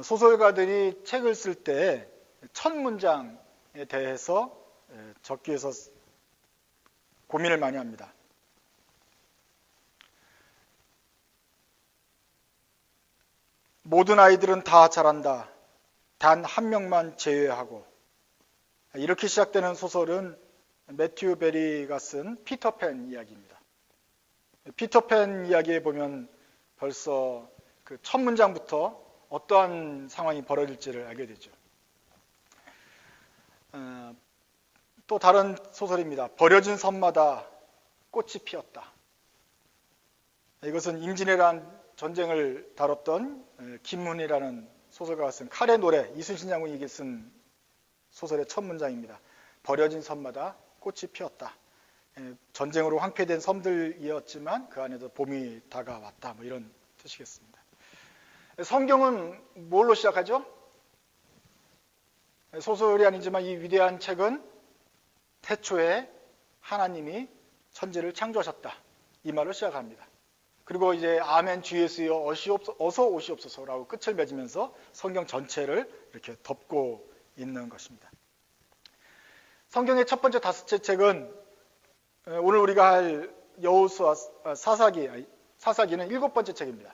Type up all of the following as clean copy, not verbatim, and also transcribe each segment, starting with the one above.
소설가들이 책을 쓸 때 첫 문장에 대해서 적기 위해서 고민을 많이 합니다. 모든 아이들은 다 잘한다. 단 한 명만 제외하고. 이렇게 시작되는 소설은 매튜 베리가 쓴 피터팬 이야기입니다. 피터팬 이야기에 보면 벌써 그 첫 문장부터 어떠한 상황이 벌어질지를 알게 되죠. 또 다른 소설입니다. 버려진 섬마다 꽃이 피었다. 이것은 임진왜란 전쟁을 다뤘던 김문희라는 소설가가 쓴 칼의 노래, 이순신 장군이 쓴 소설의 첫 문장입니다. 버려진 섬마다 꽃이 피었다. 전쟁으로 황폐된 섬들이었지만 그 안에도 봄이 다가왔다. 뭐 이런 뜻이겠습니다. 성경은 뭘로 시작하죠? 소설이 아니지만 이 위대한 책은 태초에 하나님이 천지를 창조하셨다. 이 말로 시작합니다. 그리고 이제 아멘 주 예수여 어서 오시옵소서라고 끝을 맺으면서 성경 전체를 이렇게 덮고 있는 것입니다. 성경의 첫 번째 다섯째 책은 오늘 우리가 할 여호수아 사사기는 일곱 번째 책입니다.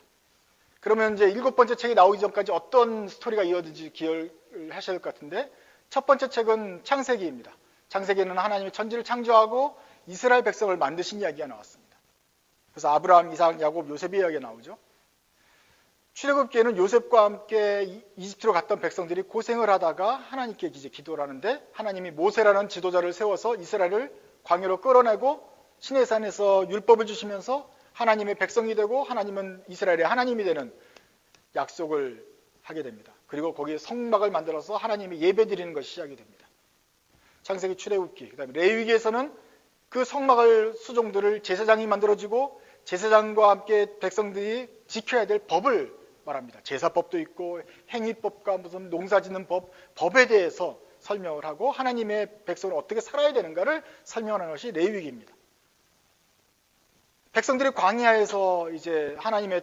그러면 이제 일곱 번째 책이 나오기 전까지 어떤 스토리가 이어지는지 기억을 하셔야 될 것 같은데, 첫 번째 책은 창세기입니다. 창세기는 하나님이 천지를 창조하고 이스라엘 백성을 만드신 이야기가 나왔습니다. 그래서 아브라함, 이삭, 야곱, 요셉의 이야기가 나오죠. 출애굽기에는 요셉과 함께 이집트로 갔던 백성들이 고생을 하다가 하나님께 이제 기도를 하는데, 하나님이 모세라는 지도자를 세워서 이스라엘을 광야로 끌어내고 시내산에서 율법을 주시면서 하나님의 백성이 되고 하나님은 이스라엘의 하나님이 되는 약속을 하게 됩니다. 그리고 거기에 성막을 만들어서 하나님이 예배드리는 것이 시작이 됩니다. 창세기, 출애굽기, 그다음에 레위기에서는 그 성막을 수종들을 제사장이 만들어주고 제사장과 함께 백성들이 지켜야 될 법을 말합니다. 제사법도 있고 행위법과 무슨 농사짓는 법에 대해서 설명을 하고 하나님의 백성을 어떻게 살아야 되는가를 설명하는 것이 레위기입니다. 백성들이 광야에서 이제 하나님의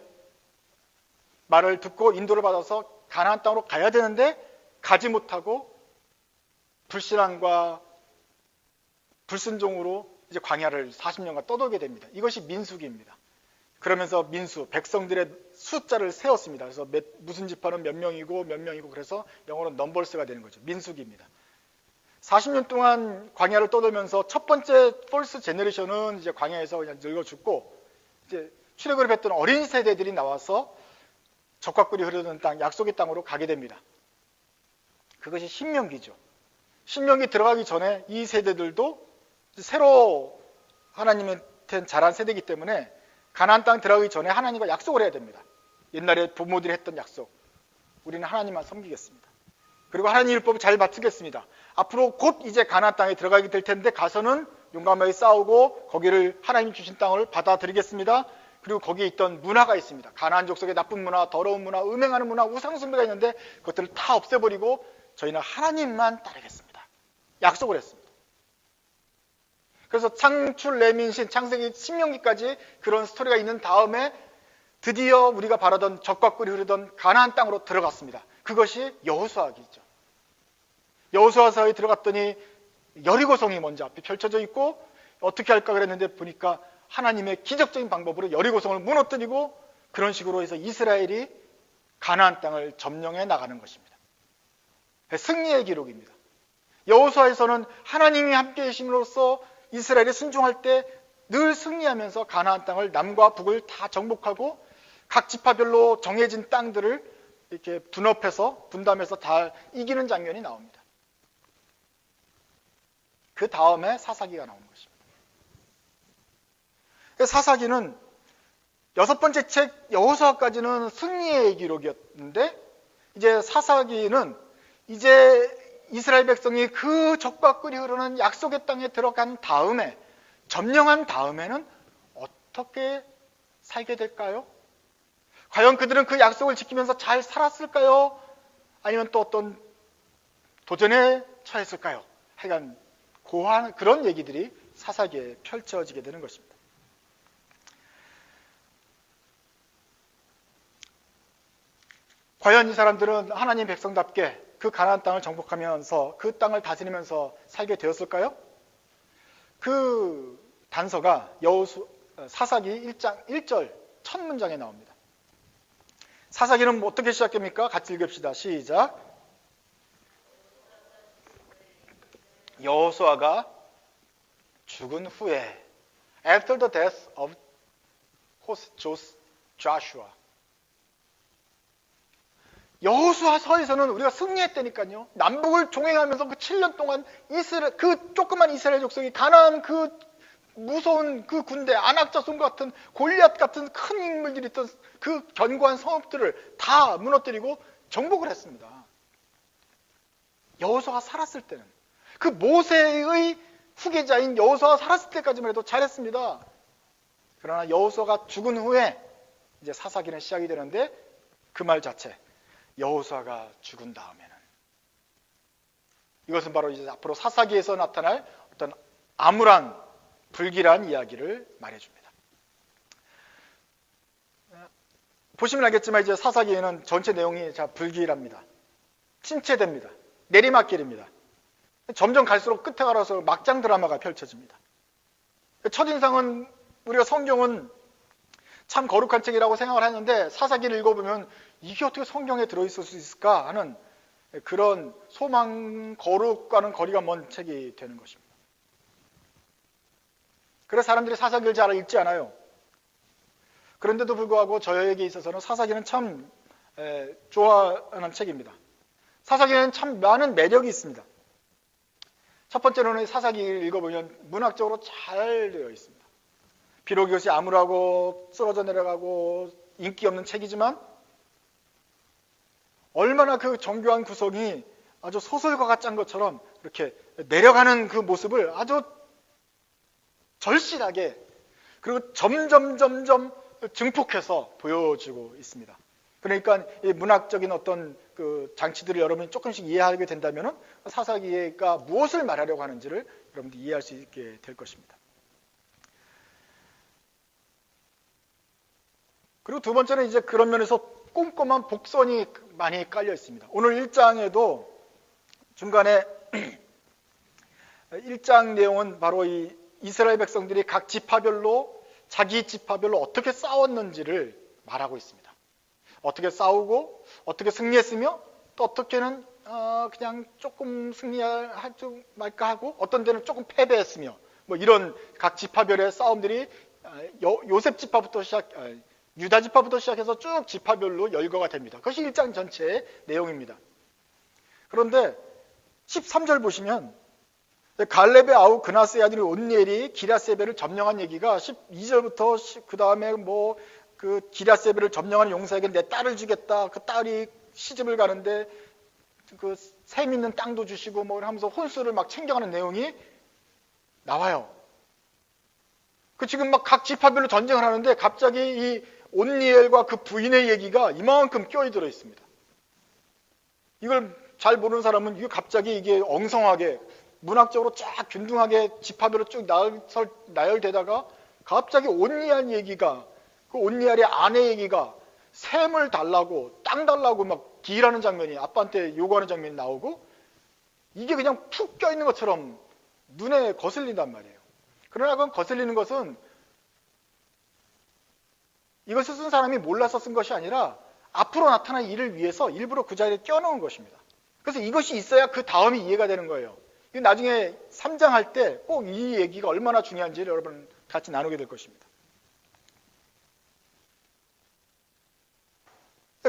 말을 듣고 인도를 받아서 가나안 땅으로 가야 되는데 가지 못하고 불신앙과 불순종으로 이제 광야를 40년간 떠돌게 됩니다. 이것이 민수기입니다. 그러면서 백성들의 숫자를 세웠습니다. 그래서 무슨 지파는 몇 명이고 그래서 영어로 넘버스가 되는 거죠. 민수기입니다. 40년 동안 광야를 떠돌면서 첫 번째 펄스 제너레이션은 이제 광야에서 그냥 늙어 죽고 이제 출애굽을 했던 어린 세대들이 나와서 적과 꿀이 흐르는 땅, 약속의 땅으로 가게 됩니다. 그것이 신명기죠. 신명기 들어가기 전에 이 세대들도 새로 하나님한테 자란 세대이기 때문에 가나안 땅 들어가기 전에 하나님과 약속을 해야 됩니다. 옛날에 부모들이 했던 약속. 우리는 하나님만 섬기겠습니다. 그리고 하나님 율법을 잘 받들겠습니다. 앞으로 곧 이제 가나안 땅에 들어가게 될 텐데 가서는 용감하게 싸우고 거기를 하나님 주신 땅을 받아들이겠습니다. 그리고 거기에 있던 문화가 있습니다. 가나안 족속의 나쁜 문화, 더러운 문화, 음행하는 문화, 우상숭배가 있는데 그것들을 다 없애버리고 저희는 하나님만 따르겠습니다. 약속을 했습니다. 그래서 창출, 레민신, 창세기, 신명기까지 그런 스토리가 있는 다음에 드디어 우리가 바라던 적과 꿀이 흐르던 가나안 땅으로 들어갔습니다. 그것이 여호수아기죠. 여호수아서에 들어갔더니 여리고성이 먼저 앞에 펼쳐져 있고 어떻게 할까 그랬는데 보니까 하나님의 기적적인 방법으로 여리고성을 무너뜨리고 그런 식으로 해서 이스라엘이 가나안 땅을 점령해 나가는 것입니다. 승리의 기록입니다. 여호수아에서는 하나님이 함께 계심으로써 이스라엘이 순종할 때 늘 승리하면서 가나안 땅을 남과 북을 다 정복하고 각 지파별로 정해진 땅들을 이렇게 분담해서 다 이기는 장면이 나옵니다. 그 다음에 사사기가 나오는 것입니다. 사사기는 여섯 번째 책 여호수아까지는 승리의 기록이었는데 이제 사사기는 이제 이스라엘 백성이 그 적과 꿀이 흐르는 약속의 땅에 들어간 다음에 점령한 다음에는 어떻게 살게 될까요? 과연 그들은 그 약속을 지키면서 잘 살았을까요? 아니면 또 어떤 도전에 처했을까요? 하여간 고한 그런 얘기들이 사사기에 펼쳐지게 되는 것입니다. 과연 이 사람들은 하나님 백성답게 그 가나안 땅을 정복하면서 그 땅을 다스리면서 살게 되었을까요? 그 단서가 사사기 1장 1절 첫 문장에 나옵니다. 사사기는 어떻게 시작됩니까? 같이 읽읍시다. 시작. 여호수아가 죽은 후에 After the death of Joshua. 여호수아서에서는 우리가 승리했다니까요. 남북을 종행하면서 그 7년 동안 그 조그만 이스라엘 족속이 가나안 그 무서운 그 군대, 안악자손 같은 골리앗 같은 큰 인물들이 있던 그 견고한 성읍들을 다 무너뜨리고 정복을 했습니다. 여호수아가 살았을 때는, 그 모세의 후계자인 여호수아가 살았을 때까지만 해도 잘했습니다. 그러나 여호수아가 죽은 후에 이제 사사기는 시작이 되는데 그 말 자체, 여호수아가 죽은 다음에는, 이것은 바로 이제 앞으로 사사기에서 나타날 어떤 암울한 불길한 이야기를 말해줍니다. 보시면 알겠지만 이제 사사기에는 전체 내용이 불길합니다. 침체됩니다. 내리막길입니다. 점점 갈수록 끝에 가서 막장 드라마가 펼쳐집니다. 첫인상은 우리가 성경은 참 거룩한 책이라고 생각을 하는데 사사기를 읽어보면 이게 어떻게 성경에 들어있을 수 있을까 하는 그런 소망, 거룩과는 거리가 먼 책이 되는 것입니다. 그래서 사람들이 사사기를 잘 읽지 않아요. 그런데도 불구하고 저에게 있어서는 사사기는 참 좋아하는 책입니다. 사사기에는 참 많은 매력이 있습니다. 첫 번째로는 사사기를 읽어보면 문학적으로 잘 되어 있습니다. 비록 이것이 암울하고 쓰러져 내려가고 인기 없는 책이지만 얼마나 그 정교한 구성이 아주 소설가가 짠 것처럼 이렇게 내려가는 그 모습을 아주 절실하게 그리고 점점 증폭해서 보여주고 있습니다. 그러니까 이 문학적인 어떤 그 장치들을 여러분이 조금씩 이해하게 된다면 사사기가 무엇을 말하려고 하는지를 여러분들이 이해할 수 있게 될 것입니다. 그리고 두 번째는 이제 그런 면에서 꼼꼼한 복선이 많이 깔려 있습니다. 오늘 1장에도 중간에 1장 내용은 바로 이 이스라엘 백성들이 각 지파별로 자기 지파별로 어떻게 싸웠는지를 말하고 있습니다. 어떻게 싸우고 어떻게 승리했으며 또 어떻게는 그냥 조금 승리할지 말까 하고 어떤 데는 조금 패배했으며 뭐 이런 각 지파별의 싸움들이 요셉 지파부터 유다 지파부터 시작해서 쭉 지파별로 열거가 됩니다. 그것이 1장 전체의 내용입니다. 그런데 13절 보시면 갈렙의 아우 그나스의 아들 온니엘이 기랴세벨을 점령한 얘기가 12절부터 그 다음에 뭐 그 기랴세벨을 점령하는 용사에게 내 딸을 주겠다. 그 딸이 시집을 가는데 그 샘 있는 땅도 주시고 뭐 하면서 혼수를 막 챙겨가는 내용이 나와요. 그 지금 막 각 지파별로 전쟁을 하는데 갑자기 이 온니엘과 그 부인의 얘기가 이만큼 껴들어 있습니다. 이걸 잘 모르는 사람은 이게 갑자기 이게 엉성하게 문학적으로 쫙 균등하게 지파별로 쭉 나열되다가 갑자기 온니엘 얘기가 그 온니엘의 아내 얘기가 샘을 달라고 땅 달라고 막 딜하는 장면이 아빠한테 요구하는 장면이 나오고 이게 그냥 푹 껴있는 것처럼 눈에 거슬린단 말이에요. 그러나 그건 거슬리는 것은 이것을 쓴 사람이 몰라서 쓴 것이 아니라 앞으로 나타날 일을 위해서 일부러 그 자리에 껴놓은 것입니다. 그래서 이것이 있어야 그 다음이 이해가 되는 거예요. 나중에 3장 할 때 꼭 이 얘기가 얼마나 중요한지를 여러분 같이 나누게 될 것입니다.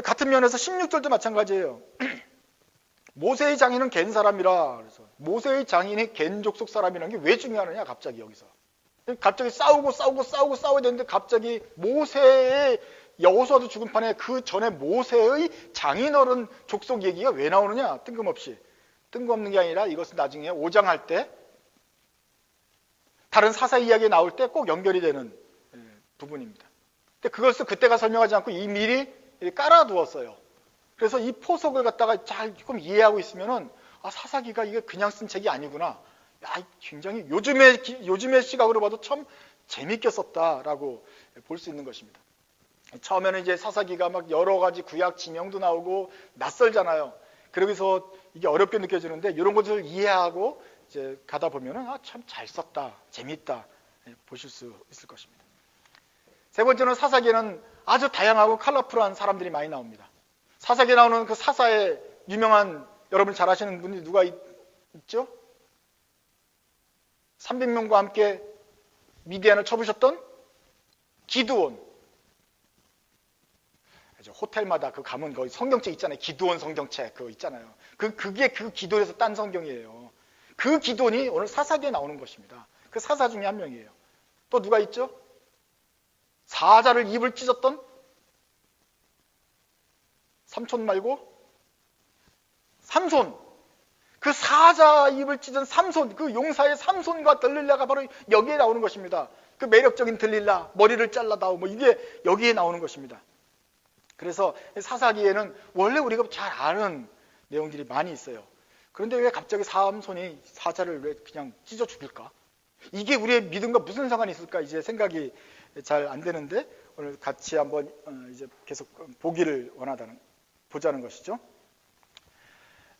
같은 면에서 16절도 마찬가지예요. 모세의 장인은 갠 사람이라. 그래서 모세의 장인이 갠 족속 사람이라는 게 왜 중요하느냐 갑자기 여기서. 갑자기 싸워야 되는데 갑자기 모세의 여호수아도 죽은 판에 그 전에 모세의 장인어른 족속 얘기가 왜 나오느냐 뜬금없이. 뜬금없는 게 아니라 이것은 나중에 5장 할 때 다른 사사 이야기 나올 때 꼭 연결이 되는 부분입니다. 근데 그것을 그때가 설명하지 않고 이 미리 깔아두었어요. 그래서 이 포석을 갖다가 잘 조금 이해하고 있으면은 사사기가 이게 그냥 쓴 책이 아니구나. 굉장히 요즘의 시각으로 봐도 참 재밌게 썼다라고 볼 수 있는 것입니다. 처음에는 이제 사사기가 막 여러 가지 구약 지명도 나오고 낯설잖아요. 그러면서 이게 어렵게 느껴지는데 이런 것을 이해하고 이제 가다 보면은 참 잘 썼다, 재밌다 보실 수 있을 것입니다. 세 번째는 사사기에는 아주 다양하고 컬러풀한 사람들이 많이 나옵니다. 사사기에 나오는 그 사사의 유명한 여러분 잘 아시는 분이 누가 있죠? 300명과 함께 미디안을 쳐부셨던 기드온. 호텔마다 그 가면 거기 성경책 있잖아요. 기드온 성경책 그거 있잖아요. 그게 그 기드온에서 딴 성경이에요. 그 기드온이 오늘 사사기에 나오는 것입니다. 그 사사 중에 한 명이에요. 또 누가 있죠? 사자를 입을 찢었던 삼촌 말고 삼손. 그 사자 입을 찢은 삼손, 그 용사의 삼손과 들릴라가 바로 여기에 나오는 것입니다. 그 매력적인 들릴라, 머리를 잘라다오, 이게 여기에 나오는 것입니다. 그래서 사사기에는 원래 우리가 잘 아는 내용들이 많이 있어요. 그런데 왜 갑자기 삼손이 사자를 왜 그냥 찢어 죽일까? 이게 우리의 믿음과 무슨 상관이 있을까? 이제 생각이 잘 안 되는데 오늘 같이 한번 이제 계속 보기를 보자는 것이죠.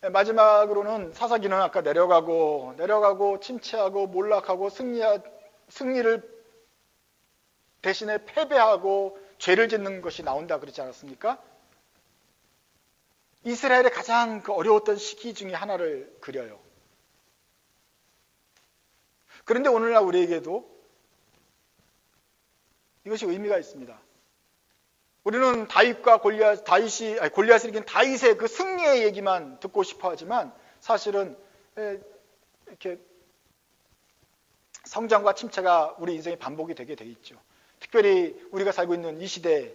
마지막으로는 사사기는 아까 내려가고 침체하고 몰락하고 승리를 대신에 패배하고 죄를 짓는 것이 나온다 그러지 않았습니까? 이스라엘의 가장 어려웠던 시기 중에 하나를 그려요. 그런데 오늘날 우리에게도 이것이 의미가 있습니다. 우리는 골리앗을 이긴 다윗의 그 승리의 얘기만 듣고 싶어 하지만 사실은 이렇게 성장과 침체가 우리 인생의 반복이 되게 돼 있죠. 특별히 우리가 살고 있는 이 시대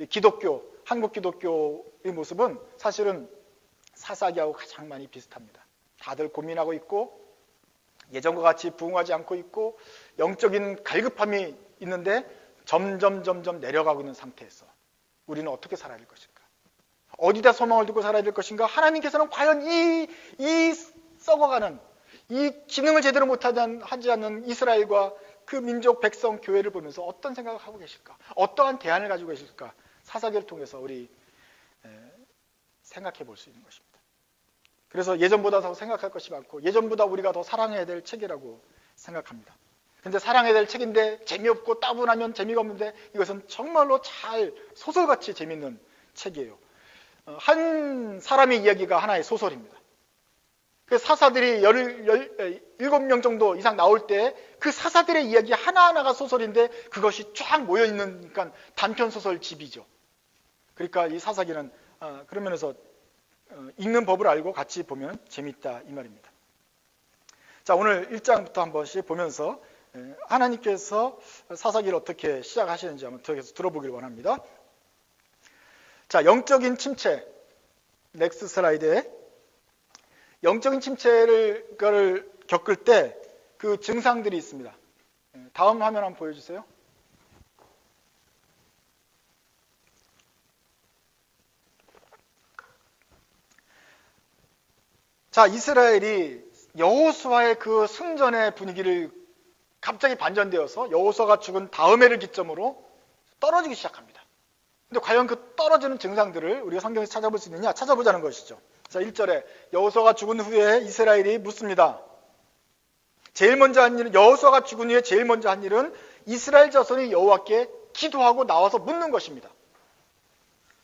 기독교, 한국 기독교의 모습은 사실은 사사기하고 가장 많이 비슷합니다. 다들 고민하고 있고 예전과 같이 부흥하지 않고 있고 영적인 갈급함이 있는데 점점 내려가고 있는 상태에서 우리는 어떻게 살아야 될 것인가? 어디다 소망을 두고 살아야 될 것인가? 하나님께서는 과연 이 썩어가는 이 기능을 제대로 하지 않는 이스라엘과 그 민족, 백성, 교회를 보면서 어떤 생각을 하고 계실까? 어떠한 대안을 가지고 계실까? 사사기를 통해서 우리 생각해 볼 수 있는 것입니다. 그래서 예전보다 더 생각할 것이 많고 예전보다 우리가 더 사랑해야 될 책이라고 생각합니다. 근데 사랑해야 될 책인데 재미없고 따분하면 재미가 없는데 이것은 정말로 잘 소설같이 재밌는 책이에요. 한 사람의 이야기가 하나의 소설입니다. 그 사사들이 17명 정도 이상 나올 때 그 사사들의 이야기 하나하나가 소설인데 그것이 쫙 모여있는 그러니까 단편소설집이죠. 그러니까 이 사사기는 그런 면에서 읽는 법을 알고 같이 보면 재밌다 이 말입니다. 자, 오늘 1장부터 한 번씩 보면서 하나님께서 사사기를 어떻게 시작하시는지 한번 계속 들어보길 원합니다. 자, 영적인 침체. 넥스트 슬라이드에 영적인 침체를 겪을 때 그 증상들이 있습니다. 다음 화면 한번 보여주세요. 자, 이스라엘이 여호수아의 그 승전의 분위기를 갑자기 반전되어서 여호수아가 죽은 다음 해를 기점으로 떨어지기 시작합니다. 근데 과연 그 떨어지는 증상들을 우리가 성경에서 찾아볼 수 있느냐? 찾아보자는 것이죠. 자, 1절에 여호수아가 죽은 후에 이스라엘이 묻습니다. 여호수아가 죽은 후에 제일 먼저 한 일은 이스라엘 자손이 여호와께 기도하고 나와서 묻는 것입니다.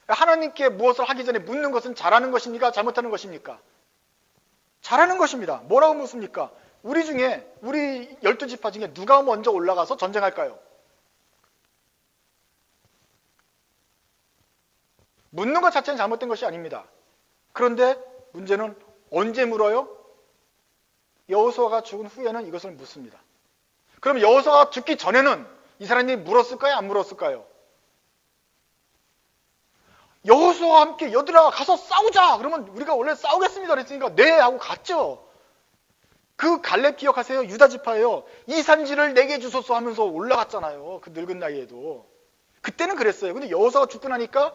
하나님께 무엇을 하기 전에 묻는 것은 잘하는 것입니까? 잘못하는 것입니까? 잘하는 것입니다. 뭐라고 묻습니까? 우리 12지파 중에 누가 먼저 올라가서 전쟁할까요? 묻는 것 자체는 잘못된 것이 아닙니다. 그런데 문제는 언제 물어요? 여호수아가 죽은 후에는 이것을 묻습니다. 그럼 여호수아가 죽기 전에는 이 사람이 물었을까요? 안 물었을까요? 여호수아와 함께 얘들아 가서 싸우자. 그러면 우리가 원래 싸우겠습니다 그랬으니까 네 하고 갔죠. 그 갈렙 기억하세요? 유다 지파예요. 이 산지를 내게 주소서 하면서 올라갔잖아요. 그 늙은 나이에도. 그때는 그랬어요. 근데 여호수아가 죽고 나니까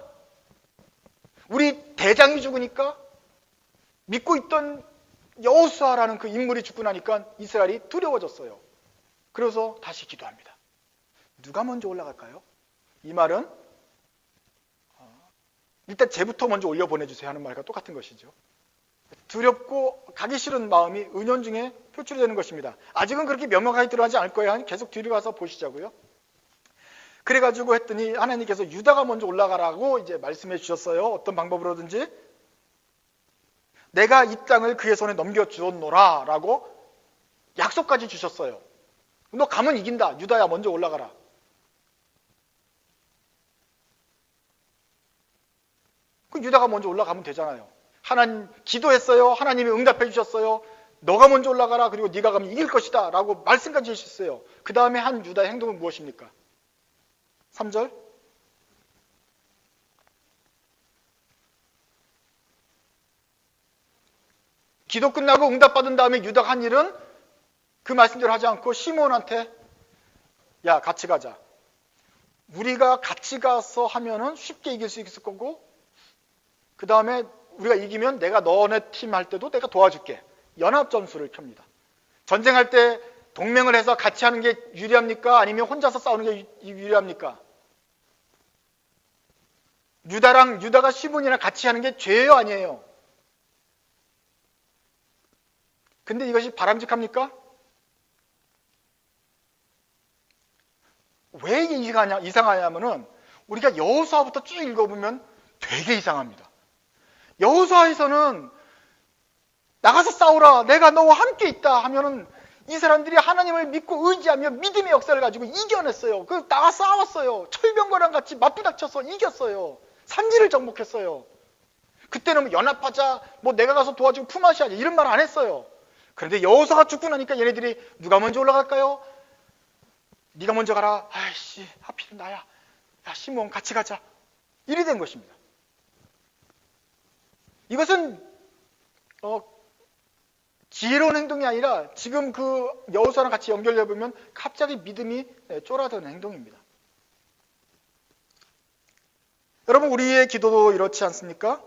우리 대장이 죽으니까 믿고 있던 여호수아라는 그 인물이 죽고 나니까 이스라엘이 두려워졌어요. 그래서 다시 기도합니다. 누가 먼저 올라갈까요? 이 말은 일단 쟤부터 먼저 올려 보내주세요 하는 말과 똑같은 것이죠. 두렵고 가기 싫은 마음이 은연중에 표출이 되는 것입니다. 아직은 그렇게 명확하게 드러나지 않을 거예요. 계속 뒤로 가서 보시자고요. 그래가지고 했더니 하나님께서 유다가 먼저 올라가라고 이제 말씀해 주셨어요. 어떤 방법으로든지 내가 이 땅을 그의 손에 넘겨주었노라 라고 약속까지 주셨어요. 너 가면 이긴다. 유다야 먼저 올라가라. 그 유다가 먼저 올라가면 되잖아요. 하나님 기도했어요. 하나님이 응답해 주셨어요. 너가 먼저 올라가라. 그리고 네가 가면 이길 것이다 라고 말씀까지 해주셨어요. 그 다음에 한 유다의 행동은 무엇입니까? 3절 기도 끝나고 응답받은 다음에 유다가 한 일은 그 말씀대로 하지 않고 시므온한테 야 같이 가자. 우리가 같이 가서 하면은 쉽게 이길 수 있을 거고 그 다음에 우리가 이기면 내가 너네 팀 할 때도 내가 도와줄게. 연합전술을 켭니다. 전쟁할 때 동맹을 해서 같이 하는 게 유리합니까? 아니면 혼자서 싸우는 게 유리합니까? 유다가 시므온이랑 같이 하는 게 죄예요? 아니에요? 근데 이것이 바람직합니까? 왜 이게 이상하냐면은 우리가 여호수아부터 쭉 읽어보면 되게 이상합니다. 여호수아에서는 나가서 싸우라. 내가 너와 함께 있다 하면은 이 사람들이 하나님을 믿고 의지하며 믿음의 역사를 가지고 이겨냈어요. 그 나가 싸웠어요. 철병거랑 같이 맞부닥쳐서 이겼어요. 산지를 정복했어요. 그때는 뭐 연합하자, 뭐 내가 가서 도와주고 품앗이하자 이런 말 안 했어요. 그런데 여호수아가 죽고 나니까 얘네들이 누가 먼저 올라갈까요? 네가 먼저 가라. 아이씨 하필 나야. 야 시므온 같이 가자. 이리 된 것입니다. 이것은 지혜로운 행동이 아니라 지금 그 여호수아랑 같이 연결해 보면 갑자기 믿음이 쫄아드는 행동입니다. 여러분 우리의 기도도 이렇지 않습니까?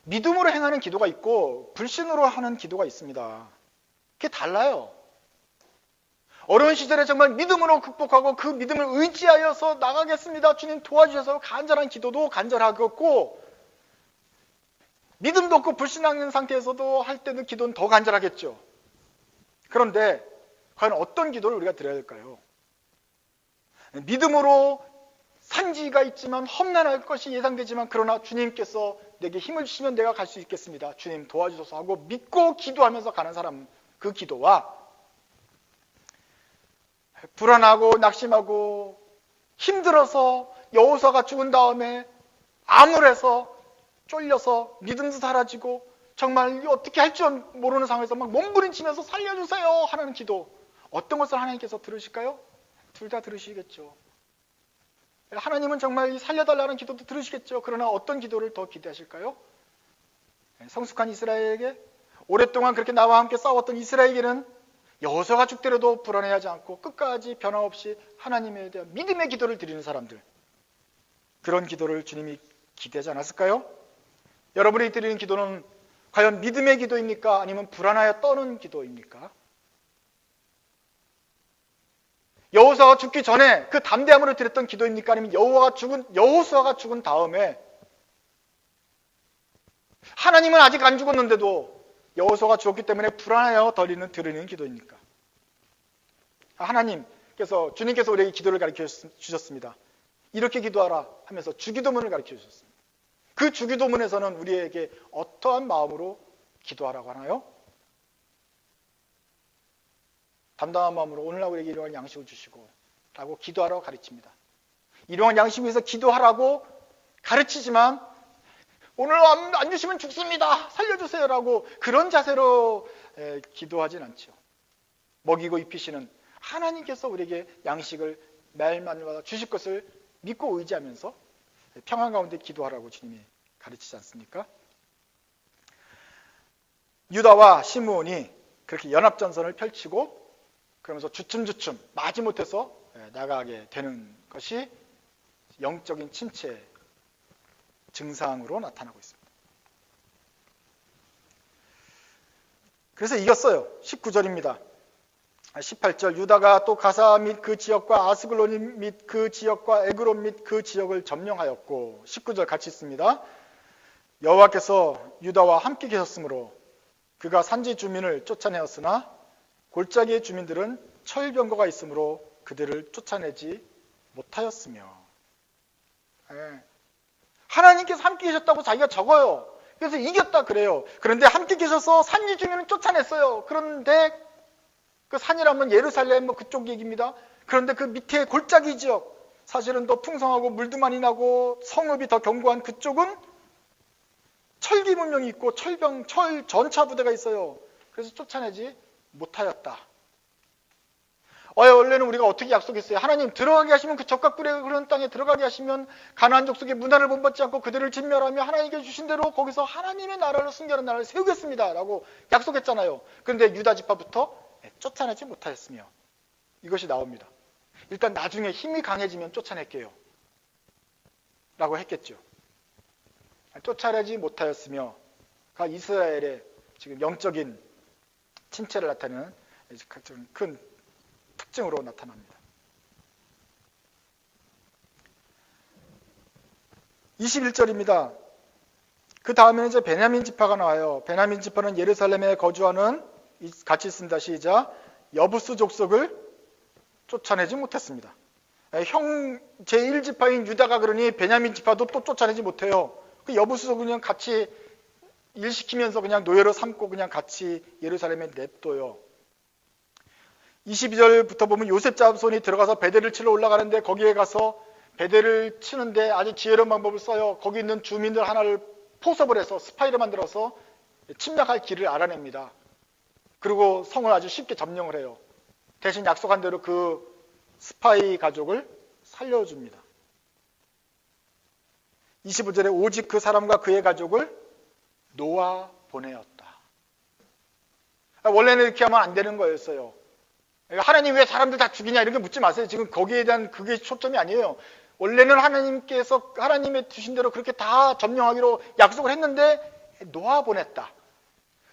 믿음으로 행하는 기도가 있고 불신으로 하는 기도가 있습니다. 그게 달라요. 어려운 시절에 정말 믿음으로 극복하고 그 믿음을 의지하여서 나가겠습니다. 주님 도와주셔서 간절한 기도도 간절하겠고 믿음도 없고 불신하는 상태에서도 할 때는 기도는 더 간절하겠죠. 그런데 과연 어떤 기도를 우리가 드려야 될까요? 믿음으로 산지가 있지만 험난할 것이 예상되지만 그러나 주님께서 내게 힘을 주시면 내가 갈 수 있겠습니다. 주님 도와주셔서 하고 믿고 기도하면서 가는 사람 그 기도와 불안하고 낙심하고 힘들어서 여호수아가 죽은 다음에 암울해서 쫄려서 믿음도 사라지고 정말 어떻게 할 줄 모르는 상황에서 막 몸부림치면서 살려주세요 하는 기도 어떤 것을 하나님께서 들으실까요? 둘 다 들으시겠죠. 하나님은 정말 살려달라는 기도도 들으시겠죠. 그러나 어떤 기도를 더 기대하실까요? 성숙한 이스라엘에게 오랫동안 그렇게 나와 함께 싸웠던 이스라엘에게는 여호수아가 죽더라도 불안해하지 않고 끝까지 변함없이 하나님에 대한 믿음의 기도를 드리는 사람들 그런 기도를 주님이 기대하지 않았을까요? 여러분이 드리는 기도는 과연 믿음의 기도입니까? 아니면 불안하여 떠는 기도입니까? 여호수아가 죽기 전에 그 담대함으로 드렸던 기도입니까? 아니면 여호수아가 죽은 다음에 하나님은 아직 안 죽었는데도 여호수아가 죽었기 때문에 불안하여 드리는 기도입니까? 주님께서 우리에게 기도를 가르쳐 주셨습니다. 이렇게 기도하라 하면서 주기도문을 가르쳐 주셨습니다. 그 주기도문에서는 우리에게 어떠한 마음으로 기도하라고 하나요? 담담한 마음으로 오늘날 우리에게 일용할 양식을 주시고 라고 기도하라고 가르칩니다. 일용할 양식을 위해서 기도하라고 가르치지만 오늘 안 주시면 죽습니다. 살려주세요 라고 그런 자세로 기도하진 않죠. 먹이고 입히시는 하나님께서 우리에게 양식을 매일마다 주실 것을 믿고 의지하면서 평안 가운데 기도하라고 주님이 가르치지 않습니까? 유다와 시므온이 그렇게 연합전선을 펼치고 그러면서 주춤주춤 마지못해서 나가게 되는 것이 영적인 침체 증상으로 나타나고 있습니다. 그래서 이겼어요. 19절입니다. 18절 유다가 또 가사 및 그 지역과 아스글론 및 그 지역과 에그론 및 그 지역을 점령하였고 19절 같이 있습니다. 여호와께서 유다와 함께 계셨으므로 그가 산지 주민을 쫓아내었으나 골짜기의 주민들은 철병거가 있으므로 그들을 쫓아내지 못하였으며. 하나님께서 함께 계셨다고 자기가 적어요. 그래서 이겼다 그래요. 그런데 함께 계셔서 산지 주민은 쫓아냈어요. 그런데 그 산이라면 예루살렘 그쪽 얘기입니다. 그런데 그 밑에 골짜기 지역, 사실은 더 풍성하고 물도 많이 나고 성읍이 더 견고한 그쪽은 철기 문명이 있고 철 전차 부대가 있어요. 그래서 쫓아내지 못하였다. 원래는 우리가 어떻게 약속했어요? 하나님 들어가게 하시면 그 적과 꿀의 흐르는 땅에 들어가게 하시면 가나안 족속의 문화를 본받지 않고 그들을 진멸하며 하나님께 주신 대로 거기서 하나님의 나라를 순결한 나라를 세우겠습니다 라고 약속했잖아요. 그런데 유다 지파부터 쫓아내지 못하였으며 이것이 나옵니다. 일단 나중에 힘이 강해지면 쫓아낼게요 라고 했겠죠. 쫓아내지 못하였으며가 이스라엘의 지금 영적인 침체를 나타내는 큰 특징으로 나타납니다. 21절입니다. 그 다음에는 이제 베냐민 지파가 나와요. 베냐민 지파는 예루살렘에 거주하는 같이 있습니다. 시작. 여부스 족속을 쫓아내지 못했습니다. 형 제1지파인 유다가 그러니 베냐민 지파도 또 쫓아내지 못해요. 그 여부스도 그냥 같이 일시키면서 그냥 노예로 삼고 그냥 같이 예루살렘에 냅둬요. 22절부터 보면 요셉 자손이 들어가서 베델을 치러 올라가는데 거기에 가서 베델을 치는데 아주 지혜로운 방법을 써요. 거기 있는 주민들 하나를 포섭을 해서 스파이를 만들어서 침략할 길을 알아냅니다. 그리고 성을 아주 쉽게 점령을 해요. 대신 약속한 대로 그 스파이 가족을 살려줍니다. 25절에 오직 그 사람과 그의 가족을 놓아 보내었다. 원래는 이렇게 하면 안 되는 거였어요. 하나님 왜 사람들 다 죽이냐 이런 게 묻지 마세요. 지금 거기에 대한 그게 초점이 아니에요. 원래는 하나님께서 하나님의 주신 대로 그렇게 다 점령하기로 약속을 했는데 놓아 보냈다.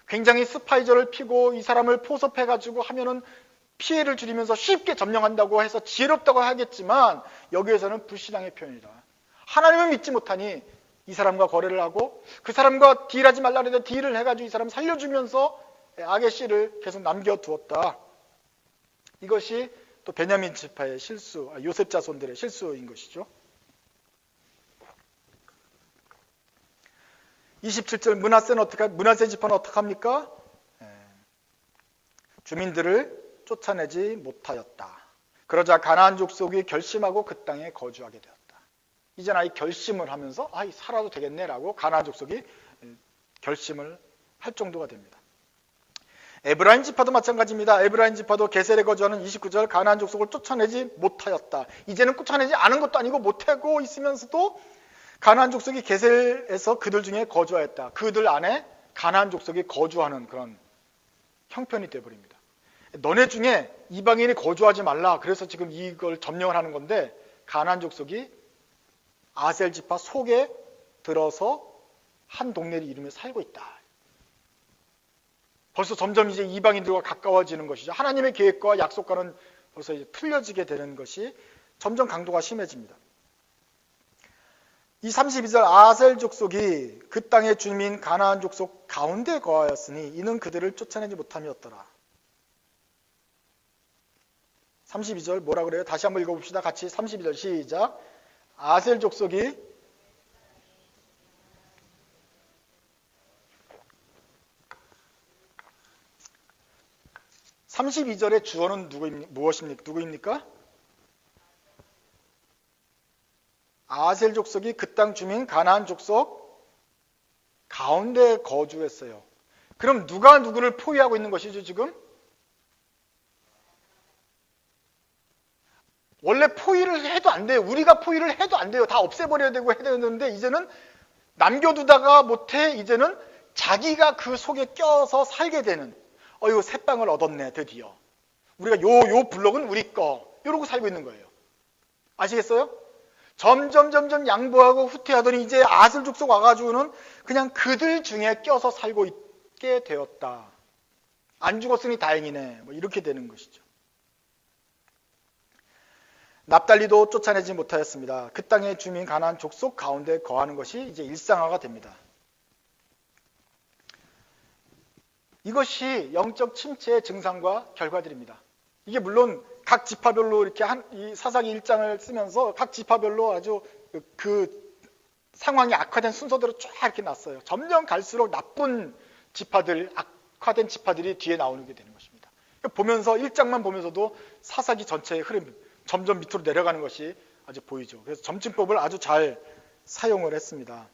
굉장히 스파이저를 피고 이 사람을 포섭해가지고 하면은 피해를 줄이면서 쉽게 점령한다고 해서 지혜롭다고 하겠지만 여기에서는 불신앙의 표현이다. 하나님을 믿지 못하니 이 사람과 거래를 하고 그 사람과 딜하지 말라 그랬는데 딜을 해가지고 이 사람 살려주면서 악의 씨를 계속 남겨두었다. 이것이 또 베냐민 지파의 실수, 요셉 자손들의 실수인 것이죠. 27절 문하세 지파는 어떻게 합니까? 주민들을 쫓아내지 못하였다. 그러자 가나안 족속이 결심하고 그 땅에 거주하게 되었다. 이제는 아예 결심을 하면서 살아도 되겠네라고 가나안 족속이 결심을 할 정도가 됩니다. 에브라임 지파도 마찬가지입니다. 에브라임 지파도 게셀에 거주하는 29절 가나안 족속을 쫓아내지 못하였다. 이제는 쫓아내지 않은 것도 아니고 못하고 있으면서도 가나안 족속이 게셀에서 그들 중에 거주하였다. 그들 안에 가나안 족속이 거주하는 그런 형편이 되어버립니다. 너네 중에 이방인이 거주하지 말라. 그래서 지금 이걸 점령을 하는 건데 가나안 족속이 아셀 지파 속에 들어서 한 동네를 이루며 살고 있다. 벌써 점점 이제 이방인들과 가까워지는 것이죠. 하나님의 계획과 약속과는 벌써 이제 틀려지게 되는 것이 점점 강도가 심해집니다. 이 32절 아셀 족속이 그 땅의 주민 가나안 족속 가운데 거하였으니 이는 그들을 쫓아내지 못함이었더라. 32절 뭐라 그래요? 다시 한번 읽어봅시다. 같이 32절 시작. 아셀 족속이 32절의 주어는 누구입니까? 아셀 족속이 그 땅 주민 가나안 족속 가운데 거주했어요. 그럼 누가 누구를 포위하고 있는 것이죠, 지금? 원래 포위를 해도 안 돼요. 우리가 포위를 해도 안 돼요. 다 없애버려야 되고 해야 되는데 이제는 남겨두다가 못해 이제는 자기가 그 속에 껴서 살게 되는 이거 새빵을 얻었네 드디어. 우리가 요 블록은 우리 거 이러고 살고 있는 거예요. 아시겠어요? 점점 양보하고 후퇴하더니 이제 아슬 족속 와가지고는 그냥 그들 중에 껴서 살고 있게 되었다. 안 죽었으니 다행이네. 이렇게 되는 것이죠. 납달리도 쫓아내지 못하였습니다. 그 땅의 주민 가나안 족속 가운데 거하는 것이 이제 일상화가 됩니다. 이것이 영적 침체의 증상과 결과들입니다. 이게 물론 각 지파별로 이렇게 이 사사기 1장을 쓰면서 각 지파별로 아주 그 상황이 악화된 순서대로 쫙 이렇게 났어요. 점점 갈수록 나쁜 지파들, 악화된 지파들이 뒤에 나오게 되는 것입니다. 보면서 1장만 보면서도 사사기 전체의 흐름, 점점 밑으로 내려가는 것이 아주 보이죠. 그래서 점증법을 아주 잘 사용을 했습니다.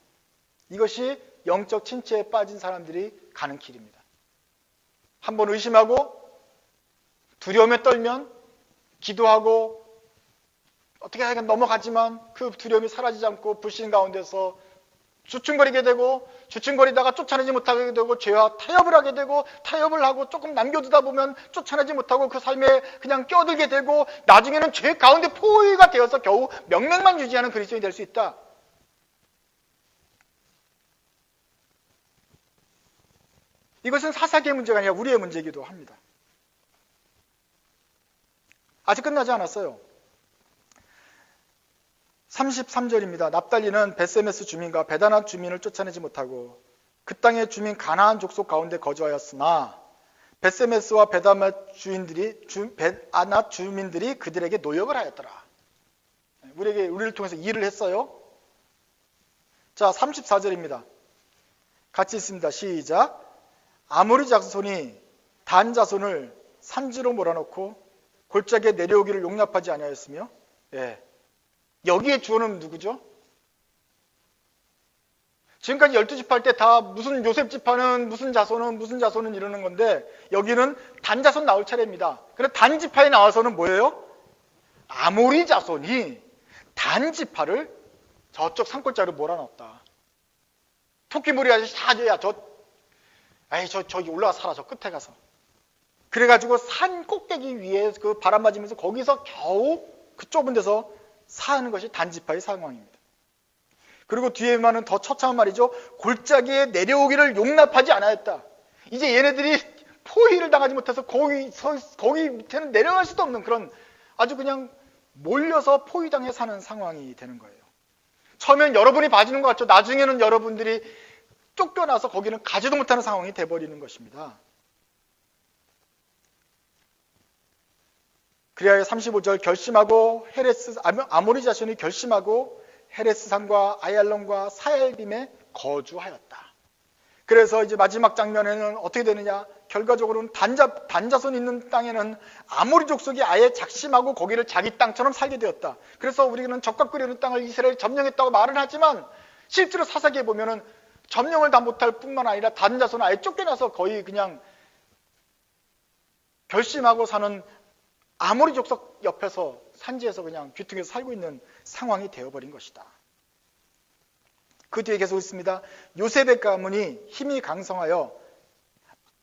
이것이 영적 침체에 빠진 사람들이 가는 길입니다. 한번 의심하고 두려움에 떨면 기도하고 어떻게 하여간 넘어가지만 그 두려움이 사라지지 않고 불신 가운데서 주춤거리게 되고 주춤거리다가 쫓아내지 못하게 되고 죄와 타협을 하게 되고 타협을 하고 조금 남겨두다 보면 쫓아내지 못하고 그 삶에 그냥 껴들게 되고 나중에는 죄 가운데 포위가 되어서 겨우 명맥만 유지하는 그리스도인이 될 수 있다. 이것은 사사기의 문제가 아니라 우리의 문제이기도 합니다. 아직 끝나지 않았어요. 33절입니다. 납달리는 베세메스 주민과 베다나 주민을 쫓아내지 못하고 그 땅의 주민 가나안 족속 가운데 거주하였으나 베세메스와 베다나 주민들이 그들에게 노역을 하였더라. 우리를 통해서 일을 했어요. 자, 34절입니다. 같이 있습니다. 시작. 아모리 자손이 단 자손을 산지로 몰아넣고 골짜기에 내려오기를 용납하지 아니하였으며, 예. 여기에 주어는 누구죠? 지금까지 12지파 할 때 다 무슨 요셉 지파는 무슨 자손은 이러는 건데 여기는 단자손 나올 차례입니다. 그런데 단지파에 나와서는 뭐예요? 아모리 자손이 단지파를 저쪽 산골짜기로 몰아넣었다. 토끼머리 아저씨 다 저기 올라가 살아, 저 끝에 가서. 그래가지고 산 꼭대기 위에 그 바람 맞으면서 거기서 겨우 그 좁은 데서 사는 것이 단지파의 상황입니다. 그리고 뒤에만은 더 처참한 말이죠. 골짜기에 내려오기를 용납하지 않았다. 이제 얘네들이 포위를 당하지 못해서 거기 밑에는 내려갈 수도 없는 그런 아주 그냥 몰려서 포위당해 사는 상황이 되는 거예요. 처음엔 여러분이 봐주는 것 같죠. 나중에는 여러분들이 쫓겨나서 거기는 가지도 못하는 상황이 돼버리는 것입니다. 그리하여 35절 결심하고 아모리 자손이 결심하고 헤레스 산과 아얄론과 사얄빔에 거주하였다. 그래서 이제 마지막 장면에는 어떻게 되느냐? 결과적으로는 단자손 있는 땅에는 아모리 족속이 아예 작심하고 거기를 자기 땅처럼 살게 되었다. 그래서 우리는 적과 끓이는 땅을 이스라엘이 점령했다고 말은 하지만 실제로 사사기에 보면은 점령을 다 못할 뿐만 아니라 단자손은 아예 쫓겨나서 거의 그냥 결심하고 사는 아모리 족속 옆에서 산지에서 그냥 귀퉁에서 살고 있는 상황이 되어버린 것이다. 그 뒤에 계속 있습니다. 요셉의 가문이 힘이 강성하여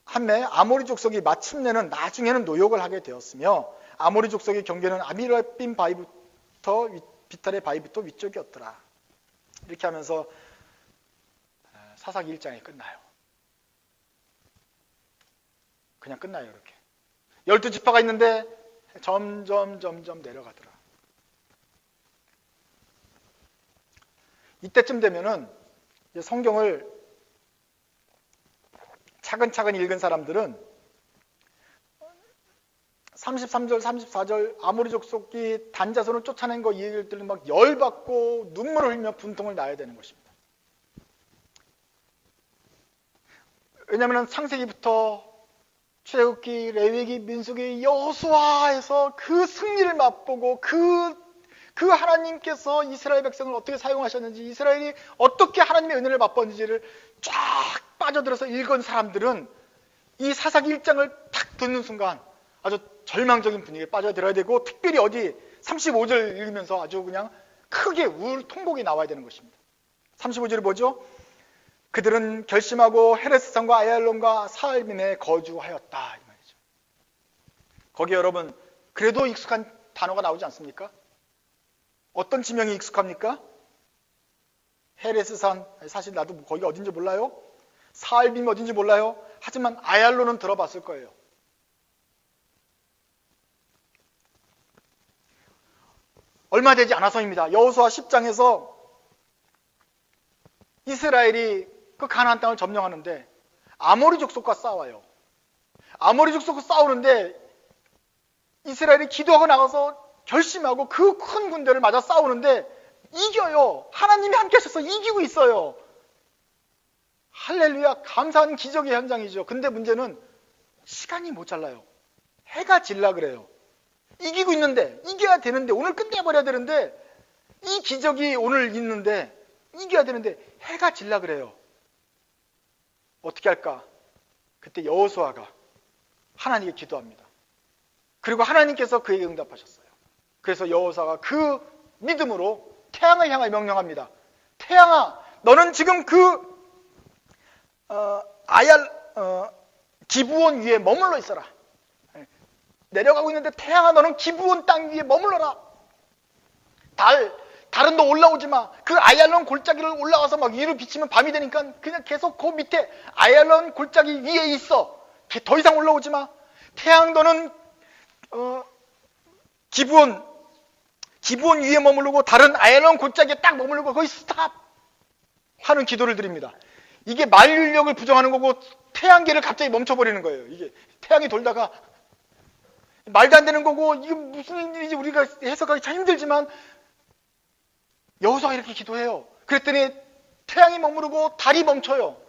한매 아모리 족속이 마침내는 나중에는 노역을 하게 되었으며 아모리 족속의 경계는 아미라빔 바위부터 비탈의 바위부터 위쪽이었더라. 이렇게 하면서 사사기 1장이 끝나요. 그냥 끝나요. 이렇게 12지파가 있는데 점점 내려가더라. 이때쯤 되면은 성경을 차근차근 읽은 사람들은 33절, 34절 아모리 족속이 단자손을 쫓아낸 거 이 얘기를 들으면 막 열받고 눈물을 흘리며 분통을 놔야 되는 것입니다. 왜냐하면 창세기부터 출애굽기, 레위기, 민수기, 여호수아에서 그 승리를 맛보고 그 하나님께서 이스라엘 백성을 어떻게 사용하셨는지, 이스라엘이 어떻게 하나님의 은혜를 맛봤는지를 쫙 빠져들어서 읽은 사람들은 이 사사기 1장을 탁 듣는 순간 아주 절망적인 분위기에 빠져들어야 되고, 특별히 어디 35절 읽으면서 아주 그냥 크게 통곡이 나와야 되는 것입니다. 35절이 뭐죠? 그들은 결심하고 헤레스산과 아얄론과 사알빔에 거주하였다, 이 말이죠. 거기에 여러분 그래도 익숙한 단어가 나오지 않습니까? 어떤 지명이 익숙합니까? 헤레스산, 사실 나도 거기가 어딘지 몰라요. 사알빔이 어딘지 몰라요. 하지만 아얄론은 들어봤을 거예요. 얼마 되지 않아서입니다. 여호수아 10장에서 이스라엘이 그 가나안 땅을 점령하는데 아모리 족속과 싸워요. 아모리 족속과 싸우는데 이스라엘이 기도하고 나가서 결심하고 그 큰 군대를 맞아 싸우는데 이겨요. 하나님이 함께 하셔서 이기고 있어요. 할렐루야, 감사한 기적의 현장이죠. 근데 문제는 시간이 모자라요. 해가 질라 그래요. 이기고 있는데, 이겨야 되는데, 오늘 끝내버려야 되는데, 이 기적이 오늘 있는데 이겨야 되는데 해가 질라 그래요. 어떻게 할까? 그때 여호수아가 하나님께 기도합니다. 그리고 하나님께서 그에게 응답하셨어요. 그래서 여호수아가 그 믿음으로 태양을 향하여 명령합니다. 태양아, 너는 지금 그 기브온 위에 머물러 있어라. 내려가고 있는데 태양아, 너는 기브온 땅 위에 머물러라. 달은 너 올라오지 마. 그 아얄론 골짜기를 올라와서 막 위로 비치면 밤이 되니까 그냥 계속 그 밑에 아얄론 골짜기 위에 있어. 더 이상 올라오지 마. 태양, 너는 기브온 위에 머무르고 달은 아얄론 골짜기에 딱 머무르고 거기 스탑 하는 기도를 드립니다. 이게 만유인력을 부정하는 거고 태양계를 갑자기 멈춰버리는 거예요. 이게 태양이 돌다가 말도 안 되는 거고 이게 무슨 일인지 우리가 해석하기 참 힘들지만 여호수아가 이렇게 기도해요. 그랬더니 태양이 머무르고 달이 멈춰요.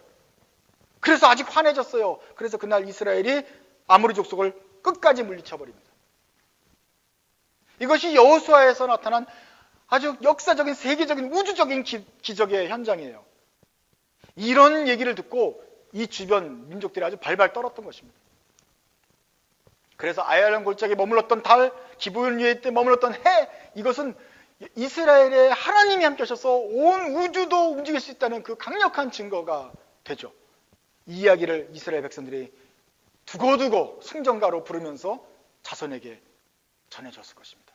그래서 아직 환해졌어요. 그래서 그날 이스라엘이 아모리 족속을 끝까지 물리쳐버립니다. 이것이 여호수아에서 나타난 아주 역사적인 세계적인 우주적인 기적의 현장이에요. 이런 얘기를 듣고 이 주변 민족들이 아주 발발 떨었던 것입니다. 그래서 아얄론 골짜기에 머물렀던 달, 기브온 위에 머물렀던 해, 이것은 이스라엘의 하나님이 함께 하셔서 온 우주도 움직일 수 있다는 그 강력한 증거가 되죠. 이 이야기를 이스라엘 백성들이 두고두고 승전가로 부르면서 자손에게 전해줬을 것입니다.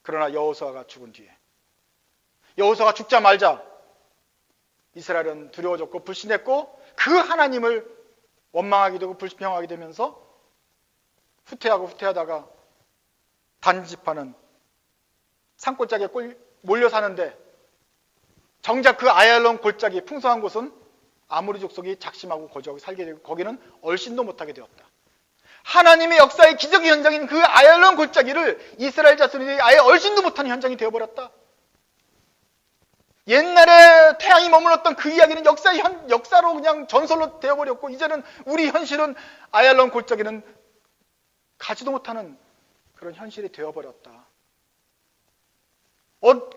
그러나 여호수아가 죽은 뒤에, 여호수아가 죽자마자 이스라엘은 두려워졌고 불신했고 그 하나님을 원망하게 되고 불평하게 되면서 후퇴하다가 단지파는 산골짜기에 몰려 사는데 정작 그 아얄론 골짜기 풍성한 곳은 아모리 족속이 작심하고 거주하고 살게 되고 거기는 얼씬도 못하게 되었다. 하나님의 역사의 기적의 현장인 그 아얄론 골짜기를 이스라엘 자손이 아예 얼씬도 못하는 현장이 되어버렸다. 옛날에 태양이 머물렀던 그 이야기는 역사로 그냥 전설로 되어버렸고 이제는 우리 현실은 아얄론 골짜기는 가지도 못하는 그런 현실이 되어버렸다.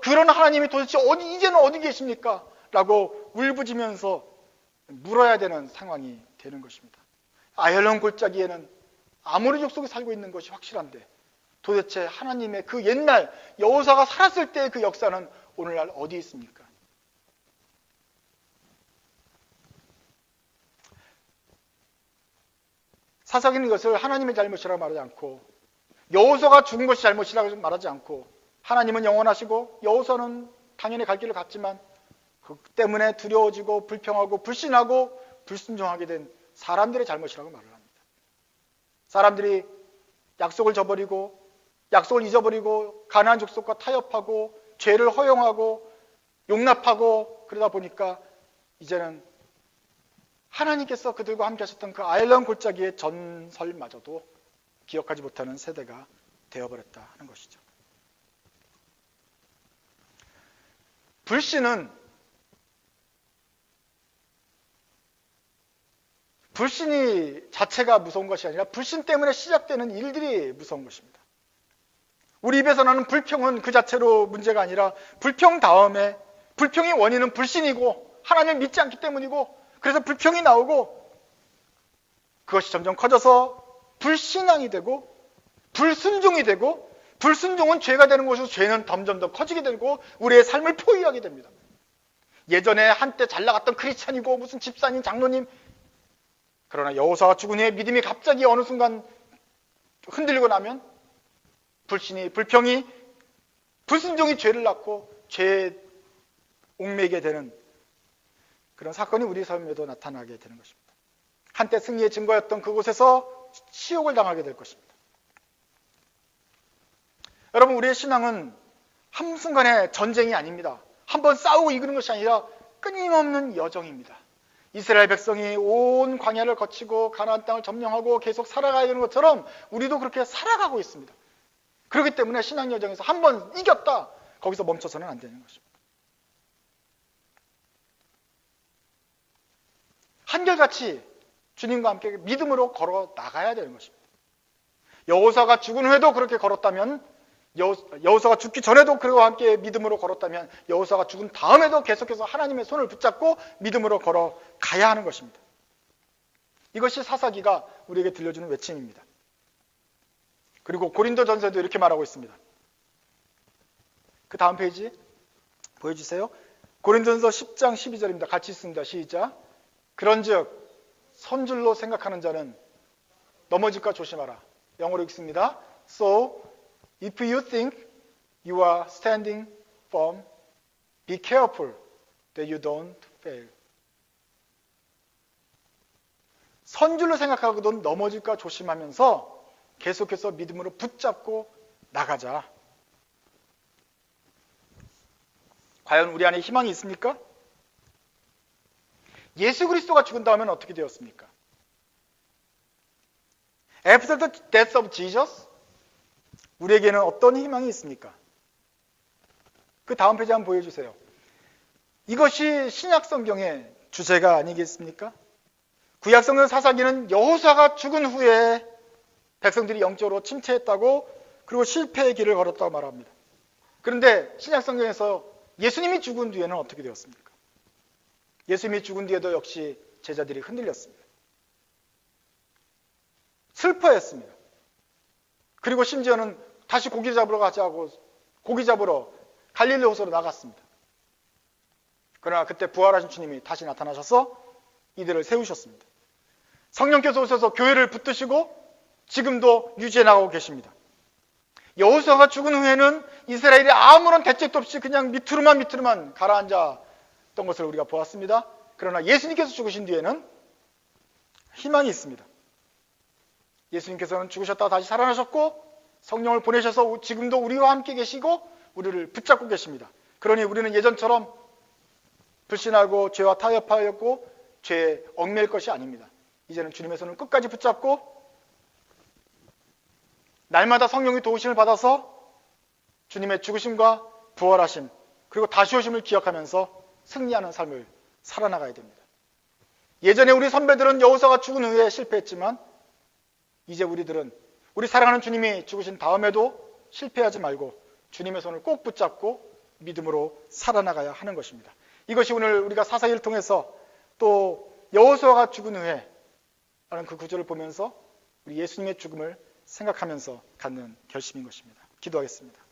그런 하나님이 도대체 이제는 어디 계십니까? 라고 울부짖으면서 물어야 되는 상황이 되는 것입니다. 아얄론 골짜기에는 아모리 족속이 살고 있는 것이 확실한데 도대체 하나님의 그 옛날 여호수아가 살았을 때의 그 역사는 오늘날 어디 있습니까? 사사기는 이것을 하나님의 잘못이라고 말하지 않고 여호수아가 죽은 것이 잘못이라고 말하지 않고 하나님은 영원하시고 여호수아는 당연히 갈 길을 갔지만 그 때문에 두려워지고 불평하고 불신하고 불순종하게 된 사람들의 잘못이라고 말을 합니다. 사람들이 약속을 저버리고 약속을 잊어버리고 가나안 족속과 타협하고 죄를 허용하고 용납하고 그러다 보니까 이제는 하나님께서 그들과 함께 하셨던 그 아얄론 골짜기의 전설마저도 기억하지 못하는 세대가 되어버렸다 하는 것이죠. 불신이 자체가 무서운 것이 아니라 불신 때문에 시작되는 일들이 무서운 것입니다. 우리 입에서 나는 불평은 그 자체로 문제가 아니라 불평 다음에 불평의 원인은 불신이고 하나님을 믿지 않기 때문이고 그래서 불평이 나오고 그것이 점점 커져서 불신앙이 되고 불순종이 되고 불순종은 죄가 되는 것이고 죄는 점점 더 커지게 되고 우리의 삶을 포위하게 됩니다. 예전에 한때 잘 나갔던 크리스찬이고 무슨 집사님, 장로님 그러나 여호수아가 죽은 후에 믿음이 갑자기 어느 순간 흔들리고 나면 불신이, 불평이, 불순종이 죄를 낳고 죄에 옥매이게 되는 그런 사건이 우리 삶에도 나타나게 되는 것입니다. 한때 승리의 증거였던 그곳에서 치욕을 당하게 될 것입니다. 여러분, 우리의 신앙은 한순간의 전쟁이 아닙니다. 한번 싸우고 이기는 것이 아니라 끊임없는 여정입니다. 이스라엘 백성이 온 광야를 거치고 가나안 땅을 점령하고 계속 살아가야 되는 것처럼 우리도 그렇게 살아가고 있습니다. 그렇기 때문에 신앙 여정에서 한번 이겼다, 거기서 멈춰서는 안 되는 것입니다. 한결같이 주님과 함께 믿음으로 걸어 나가야 되는 것입니다. 여호사가 죽은 후에도 그렇게 걸었다면, 여호사가 죽기 전에도 그와 함께 믿음으로 걸었다면, 여호사가 죽은 다음에도 계속해서 하나님의 손을 붙잡고 믿음으로 걸어가야 하는 것입니다. 이것이 사사기가 우리에게 들려주는 외침입니다. 그리고 고린도전서에도 이렇게 말하고 있습니다. 그 다음 페이지 보여주세요. 고린도전서 10장 12절입니다. 같이 읽습니다. 시작. 그런즉 선줄로 생각하는 자는 넘어질까 조심하라. 영어로 읽습니다. So if you think you are standing firm, be careful that you don't fail. 선줄로 생각하고도 넘어질까 조심하면서 계속해서 믿음으로 붙잡고 나가자. 과연 우리 안에 희망이 있습니까? 예수 그리스도가 죽은 다음에는 어떻게 되었습니까? After the death of Jesus, 우리에게는 어떤 희망이 있습니까? 그 다음 페이지 한번 보여주세요. 이것이 신약 성경의 주제가 아니겠습니까? 구약 성경 사사기는 여호사가 죽은 후에 백성들이 영적으로 침체했다고, 그리고 실패의 길을 걸었다고 말합니다. 그런데 신약 성경에서 예수님이 죽은 뒤에는 어떻게 되었습니까? 예수님이 죽은 뒤에도 역시 제자들이 흔들렸습니다. 슬퍼했습니다. 그리고 심지어는 다시 고기 잡으러 가자고 고기 잡으러 갈릴리 호수로 나갔습니다. 그러나 그때 부활하신 주님이 다시 나타나셔서 이들을 세우셨습니다. 성령께서 오셔서 교회를 붙드시고 지금도 유지해 나가고 계십니다. 여호수아가 죽은 후에는 이스라엘이 아무런 대책도 없이 그냥 밑으로만 가라앉았던 것을 우리가 보았습니다. 그러나 예수님께서 죽으신 뒤에는 희망이 있습니다. 예수님께서는 죽으셨다가 다시 살아나셨고 성령을 보내셔서 지금도 우리와 함께 계시고 우리를 붙잡고 계십니다. 그러니 우리는 예전처럼 불신하고 죄와 타협하였고 죄에 얽매일 것이 아닙니다. 이제는 주님의 손을 끝까지 붙잡고 날마다 성령의 도우심을 받아서 주님의 죽으심과 부활하심 그리고 다시 오심을 기억하면서 승리하는 삶을 살아나가야 됩니다. 예전에 우리 선배들은 여호사가 죽은 후에 실패했지만 이제 우리들은 우리 사랑하는 주님이 죽으신 다음에도 실패하지 말고 주님의 손을 꼭 붙잡고 믿음으로 살아나가야 하는 것입니다. 이것이 오늘 우리가 사사기를 통해서 또 여호수아가 죽은 후에 라는 그 구절을 보면서 우리 예수님의 죽음을 생각하면서 갖는 결심인 것입니다. 기도하겠습니다.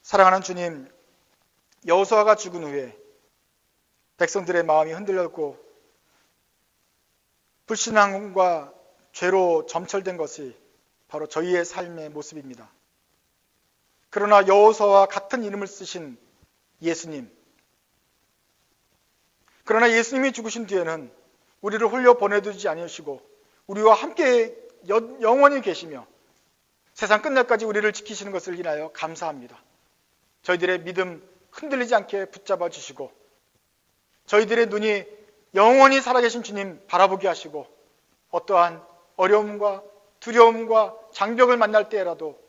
사랑하는 주님, 여호수아가 죽은 후에 백성들의 마음이 흔들렸고 불신앙과 죄로 점철된 것이 바로 저희의 삶의 모습입니다. 그러나 여호수아와 같은 이름을 쓰신 예수님, 그러나 예수님이 죽으신 뒤에는 우리를 홀려 보내두지 않으시고 우리와 함께 영원히 계시며 세상 끝날까지 우리를 지키시는 것을 인하여 감사합니다. 저희들의 믿음 흔들리지 않게 붙잡아 주시고 저희들의 눈이 영원히 살아계신 주님 바라보게 하시고 어떠한 어려움과 두려움과 장벽을 만날 때라도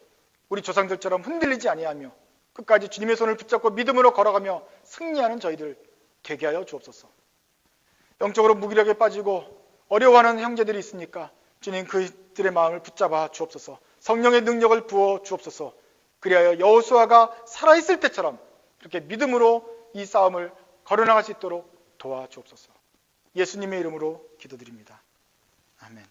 우리 조상들처럼 흔들리지 아니하며 끝까지 주님의 손을 붙잡고 믿음으로 걸어가며 승리하는 저희들 되게 하여 주옵소서. 영적으로 무기력에 빠지고 어려워하는 형제들이 있으니까 주님 그들의 마음을 붙잡아 주옵소서. 성령의 능력을 부어 주옵소서. 그리하여 여호수아가 살아있을 때처럼 그렇게 믿음으로 이 싸움을 걸어나갈 수 있도록 도와주옵소서. 예수님의 이름으로 기도드립니다. 아멘.